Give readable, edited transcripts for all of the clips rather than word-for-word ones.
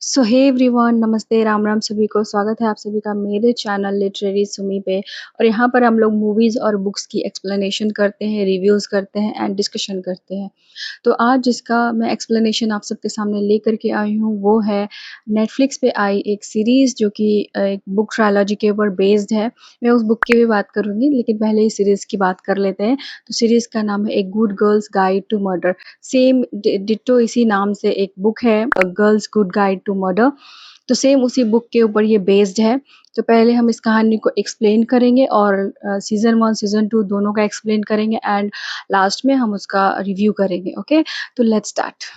सो hey everyone, नमस्ते, राम राम सभी को। स्वागत है आप सभी का मेरे चैनल लिटरेरी सुमी पे। और यहाँ पर हम लोग मूवीज़ और बुक्स की एक्सप्लेनेशन करते हैं, रिव्यूज़ करते हैं एंड डिस्कशन करते हैं। तो आज जिसका मैं एक्सप्लेनेशन आप सबके सामने लेकर के आई हूँ वो है नेटफ्लिक्स पे आई एक सीरीज़ जो कि एक बुक ट्रायलॉजी के ऊपर बेस्ड है। मैं उस बुक की भी बात करूँगी, लेकिन पहले इस सीरीज़ की बात कर लेते हैं। तो सीरीज़ का नाम है a good girl's guide to murder. Same ditto इसी नाम से एक बुक है, girl's good guide to murder. तो सेम उसी बुक के ऊपर ये बेस्ड है। तो पहले हम इस कहानी को एक्सप्लेन करेंगे और सीज़न 1 सीज़न 2 दोनों का एक्सप्लेन करेंगे एंड लास्ट में हम उसका रिव्यू करेंगे। ओके, तो लेट्स स्टार्ट।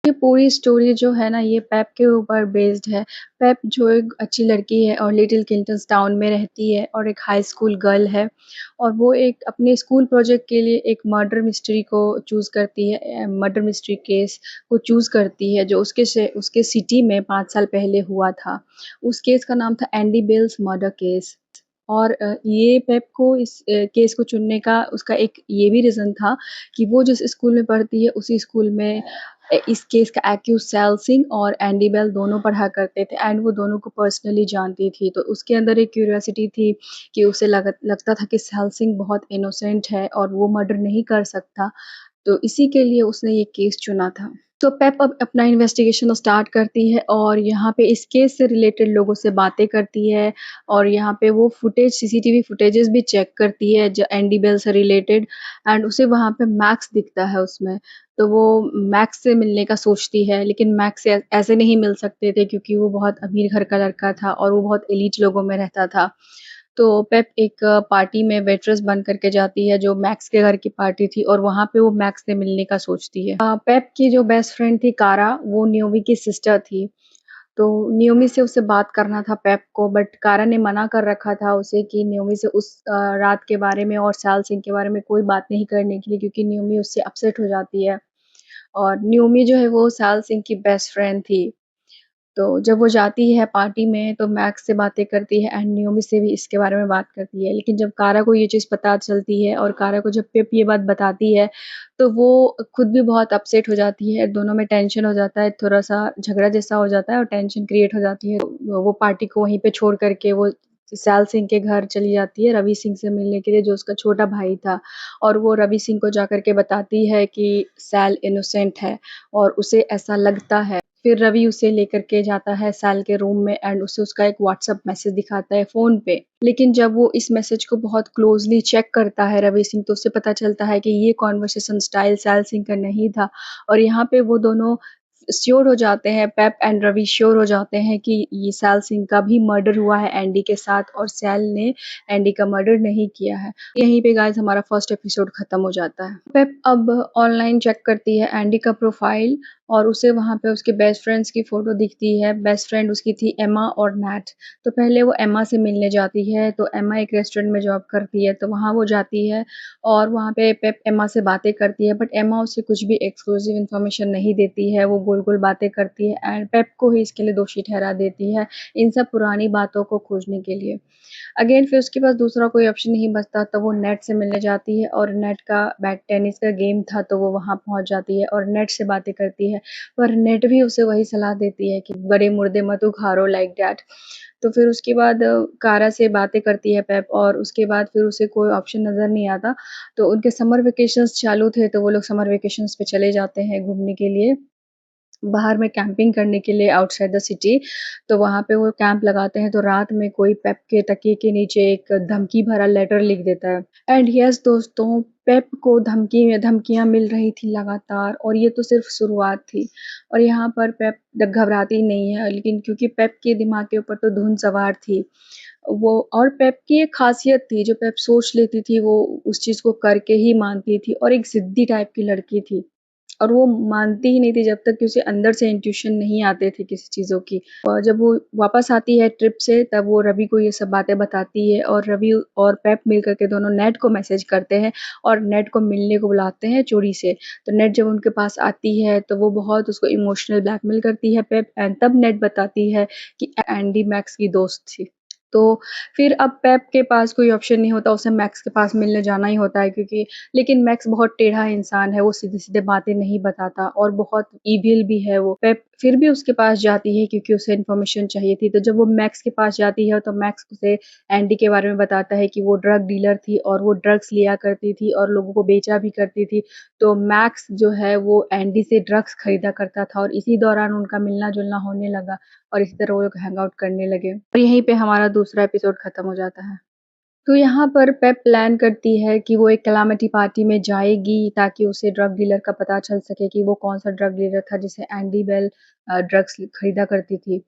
ये पूरी स्टोरी जो है ना, ये पेप के ऊपर बेस्ड है। पेप जो एक अच्छी लड़की है और लिटिल किल्टन्स टाउन में रहती है और एक हाई स्कूल गर्ल है, और वो एक अपने स्कूल प्रोजेक्ट के लिए एक मर्डर मिस्ट्री को चूज़ करती है, मर्डर मिस्ट्री केस को चूज़ करती है जो उसके सिटी में 5 साल पहले हुआ था। उस केस का नाम था एंडी बेल्स मर्डर केस। और ये पेप को इस केस को चुनने का उसका एक ये भी रीज़न था कि वो जिस स्कूल में पढ़ती है उसी स्कूल में इस केस का एक्यूज़ सैल सिंह और एंडी बेल दोनों पढ़ा करते थे एंड वो दोनों को पर्सनली जानती थी। तो उसके अंदर एक क्यूरियोसिटी थी कि उसे लगता था कि सैल सिंह बहुत इनोसेंट है और वो मर्डर नहीं कर सकता। तो इसी के लिए उसने ये केस चुना था। तो पेप अब अपना इन्वेस्टिगेशन स्टार्ट करती है और यहाँ पे इस केस से रिलेटेड लोगों से बातें करती है, और यहाँ पे वो फुटेज सीसीटीवी फुटेजेस भी चेक करती है जो एंडी बेल से रिलेटेड, एंड उसे वहाँ पे मैक्स दिखता है उसमें। तो वो मैक्स से मिलने का सोचती है, लेकिन मैक्स से ऐसे नहीं मिल सकते थे क्योंकि वो बहुत अमीर घर का लड़का था और वो बहुत एलीट लोगों में रहता था। तो पेप एक पार्टी में वेट्रेस बन करके जाती है जो मैक्स के घर की पार्टी थी, और वहाँ पे वो मैक्स से मिलने का सोचती है। पेप की जो बेस्ट फ्रेंड थी कारा, वो नियोमी की सिस्टर थी। तो नियोमी से उसे बात करना था पेप को, बट कारा ने मना कर रखा था उसे कि नियोमी से उस रात के बारे में और सैल सिंह के बारे में कोई बात नहीं करने के लिए, क्योंकि नियोमी उससे अपसेट हो जाती है। और नियोमी जो है वो सैल सिंह की बेस्ट फ्रेंड थी। तो जब वो जाती है पार्टी में तो मैक्स से बातें करती है एंड नियोमी से भी इसके बारे में बात करती है। लेकिन जब कारा को ये चीज़ पता चलती है और कारा को जब पेप ये बात बताती है, तो वो खुद भी बहुत अपसेट हो जाती है। दोनों में टेंशन हो जाता है, थोड़ा-सा झगड़ा जैसा हो जाता है और टेंशन क्रिएट हो जाती है। वो पार्टी को वहीं पे छोड़ कर के वो सैल सिंह के घर चली जाती है रवि सिंह से मिलने के लिए, जो उसका छोटा भाई था। और वो रवि सिंह को जाकर के बताती है कि सैल इनोसेंट है और उसे ऐसा लगता है। फिर रवि उसे लेकर के जाता है सैल के रूम में एंड उसे उसका एक व्हाट्सएप मैसेज दिखाता है फ़ोन पे। लेकिन जब वो इस मैसेज को बहुत क्लोज़ली चेक करता है रवि सिंह, तो उसे पता चलता है कि ये कन्वर्सेशन स्टाइल सैल सिंह का नहीं था। और यहाँ पे वो दोनों श्योर हो जाते हैं, पेप एंड रवि श्योर हो जाते हैं कि ये सैल सिंह का भी मर्डर हुआ है एंडी के साथ, और सैल ने एंडी का मर्डर नहीं किया है। यहीं पे गाइस हमारा फर्स्ट एपिसोड खत्म हो जाता है। पेप अब ऑनलाइन चेक करती है एंडी का प्रोफाइल, और उसे वहाँ पे उसके बेस्ट फ्रेंड्स की फ़ोटो दिखती है। बेस्ट फ्रेंड उसकी थी एमा और नैट। तो पहले वो एमा से मिलने जाती है, तो एमा एक रेस्टोरेंट में जॉब करती है, तो वहाँ वो जाती है और वहाँ पे पेप एमा से बातें करती है, बट एमा उसे कुछ भी एक्सक्लूसिव इन्फॉर्मेशन नहीं देती है। वो गोल-गोल बातें करती है एंड पेप को ही इसके लिए दोषी ठहरा देती है, इन सब पुरानी बातों को खोजने के लिए। अगेन फिर उसके पास दूसरा कोई ऑप्शन नहीं बचता, तो वो नेट से मिलने जाती है, और नेट का बैट टेनिस का गेम था तो वो वहाँ पहुँच जाती है और नेट से बातें करती है। पर नेट भी उसे वही सलाह देती है कि बड़े मुर्दे मत उखाड़ो लाइक दैट। तो फिर उसके बाद कारा से बातें करती है पेप, और उसके बाद फिर उसे कोई ऑप्शन नज़र नहीं आता। तो उनके समर वेकेशंस चालू थे, तो वो लोग समर वेकेशंस पे चले जाते हैं घूमने के लिए। बाहर में कैंपिंग करने के लिए आउटसाइड द सिटी। तो वहाँ पे वो कैंप लगाते हैं, तो रात में कोई पेप के तकिए के नीचे एक धमकी भरा लेटर लिख देता है। एंड यस दोस्तों, पेप को धमकियाँ मिल रही थी लगातार, और ये तो सिर्फ शुरुआत थी। और यहाँ पर पेप घबराती नहीं है, लेकिन क्योंकि पेप के दिमाग के ऊपर तो धुन सवार थी। वो और पेप की एक ख़ासियत थी, जो पेप सोच लेती थी वो उस चीज़ को करके ही मानती थी, और एक ज़िद्दी टाइप की लड़की थी। और वो मानती ही नहीं थी जब तक कि उसे अंदर से इंट्यूशन नहीं आते थे किसी चीज़ों की। और जब वो वापस आती है ट्रिप से, तब वो रवि को ये सब बातें बताती है, और रवि और पेप मिल कर के दोनों नेट को मैसेज करते हैं और नेट को मिलने को बुलाते हैं चोरी से। तो नेट जब उनके पास आती है तो वो बहुत उसको इमोशनल ब्लैकमेल करती है पेप, एंड तब नेट बताती है कि एंडी मैक्स की दोस्त थी। तो फिर अब पेप के पास कोई ऑप्शन नहीं होता, उसे मैक्स के पास मिलने जाना ही होता है, क्योंकि लेकिन मैक्स बहुत टेढ़ा इंसान है, वो सीधे-सीधे बातें नहीं बताता और बहुत ईविल भी है वो। पेप फिर भी उसके पास जाती है क्योंकि उसे इन्फॉर्मेशन चाहिए थी। तो जब वो मैक्स के पास जाती है तो मैक्स उसे एंडी के बारे में बताता है कि वो ड्रग डीलर थी और वो ड्रग्स लिया करती थी और लोगों को बेचा भी करती थी। तो मैक्स जो है वो एंडी से ड्रग्स खरीदा करता था और इसी दौरान उनका मिलना-जुलना होने लगा और इसी तरह वो लोग हैंग आउट करने लगे। और यहीं पे हमारा दूसरा एपिसोड खत्म हो जाता है। तो यहाँ पर पेप प्लान करती है कि वो एक कैलामिटी पार्टी में जाएगी ताकि उसे ड्रग डीलर का पता चल सके कि वो कौन-सा ड्रग डीलर था जिसे एंडी बेल ड्रग्स खरीदा करती थी।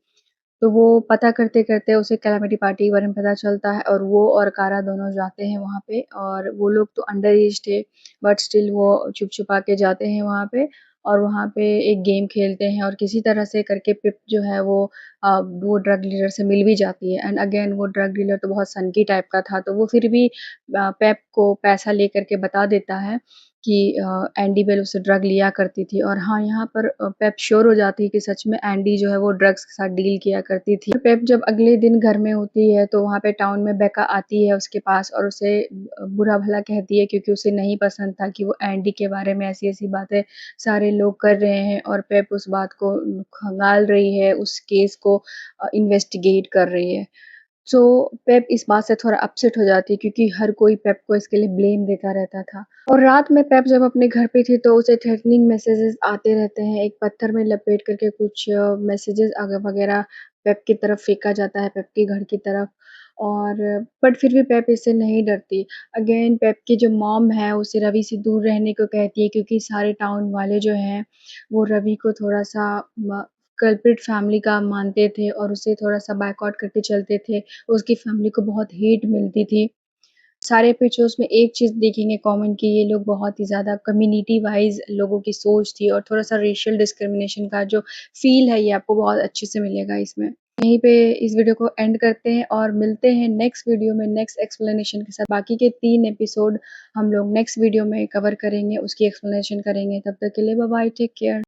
तो वो पता करते-करते उसे कैलामिटी पार्टी के बारे में पता चलता है और वो और कारा दोनों जाते हैं वहाँ पे और वो लोग तो अंडर एज थे बट स्टिल वो छुप-छुपा के जाते हैं वहाँ पे और वहाँ पे एक गेम खेलते हैं और किसी तरह से करके पिप जो है वो ड्रग डीलर से मिल भी जाती है एंड अगेन वो ड्रग डीलर तो बहुत सनकी टाइप का था, तो वो फिर भी पेप को पैसा लेकर के बता देता है कि एंडी बेल उससे ड्रग लिया करती थी और हाँ, यहाँ पर पेप श्योर हो जाती है कि सच में एंडी जो है वो ड्रग्स के साथ डील किया करती थी। पेप जब अगले दिन घर में होती है तो वहाँ पे टाउन में बेका आती है उसके पास और उसे बुरा-भला कहती है क्योंकि उसे नहीं पसंद था कि वो एंडी के बारे में ऐसी-ऐसी बातें सारे लोग कर रहे हैं और पेप उस बात को खंगाल रही है, उस केस को इन्वेस्टिगेट कर रही है। सो पेप इस बात से थोड़ा अपसेट हो जाती है क्योंकि हर कोई पेप को इसके लिए ब्लेम देता रहता था। और रात में पेप जब अपने घर पे थी तो उसे थ्रेटनिंग मैसेजेस आते रहते हैं। एक पत्थर में लपेट करके कुछ मैसेजेस वगैरह पेप की तरफ फेंका जाता है, पेप के घर की तरफ और बट फिर भी पेप इससे नहीं डरती। अगेन पेप की जो मॉम है उसे रवि से दूर रहने को कहती है क्योंकि सारे टाउन वाले जो हैं वो रवि को थोड़ा-सा म कल्प्रिट फैमिली का मानते थे और उसे थोड़ा-सा बॉयकॉट करके चलते थे। उसकी फैमिली को बहुत हेट मिलती थी। सारे एपिसोड्स में एक चीज़ देखेंगे कॉमन कि ये लोग बहुत ही ज़्यादा कम्युनिटी वाइज़ लोगों की सोच थी और थोड़ा-सा रेशियल डिस्क्रिमिनेशन का जो फ़ील है ये आपको बहुत अच्छे से मिलेगा इसमें। यहीं पे इस वीडियो को एंड करते हैं और मिलते हैं नेक्स्ट वीडियो में नेक्स्ट एक्सप्लेनेशन के साथ। बाकी के 3 एपिसोड हम लोग नेक्स्ट वीडियो में कवर करेंगे, उसकी एक्सप्लेनेशन करेंगे। तब तक के लिए बाय-बाय, टेक केयर।